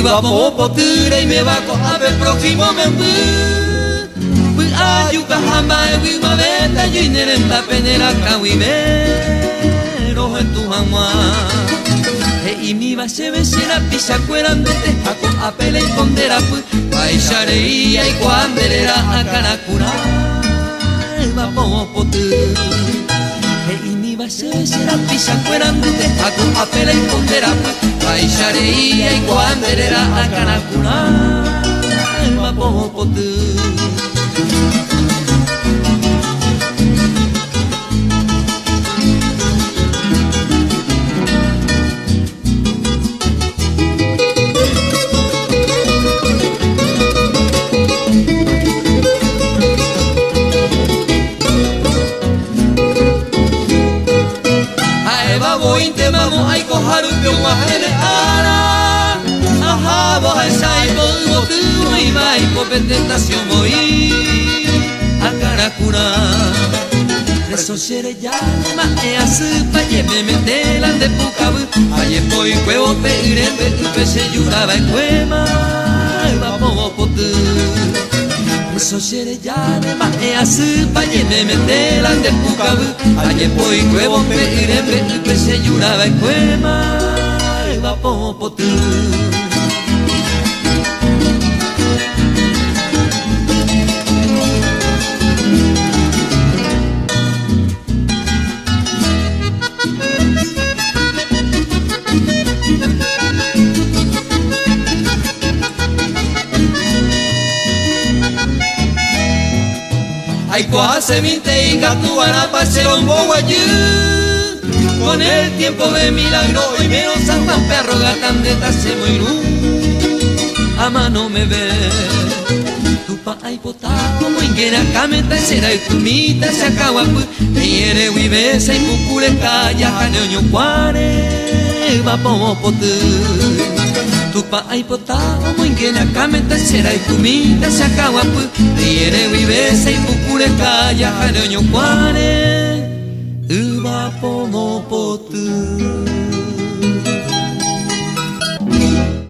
Uba popo ture me bako ape próximo me bu ayuka hamba wima beta yinerenta penera kawime rojo en tu mamá e mi va se besera pisa cuerandete ako apele y pondera pu paishareia y cuanderera akanakura va popo tu e mi va se besera pisa cuerandete ako apele y pondera pu paishareia y cuanderera akanakura va popo tu. Vamos a coger un pion majene ara Ajá, vos esai polvo tu y vai por tentación voy a Caracura Preso sere ya ma e asupa ye me metelan de pucabu Aye poi cuevo peire pe se yuraba en cuema va popo tu Preso sere ya ma e asupa ye me metelan de pucabu Aye poi cuevo peire pe se yuraba en cuema va popo tu Ay, cuase minte y catuana paseron boguayú Con el tiempo de milagro y menos santan perro gatan de tase muy a mano me ve Tu pa ay potado muy guera cameta será y tumita se acaba y ere huibesa y mucure calla caneoño cuare va popo Tupa ay potado muy guena cameta será y tumita se acaba y ere huibesa y mucure calla caneoño cuare va popo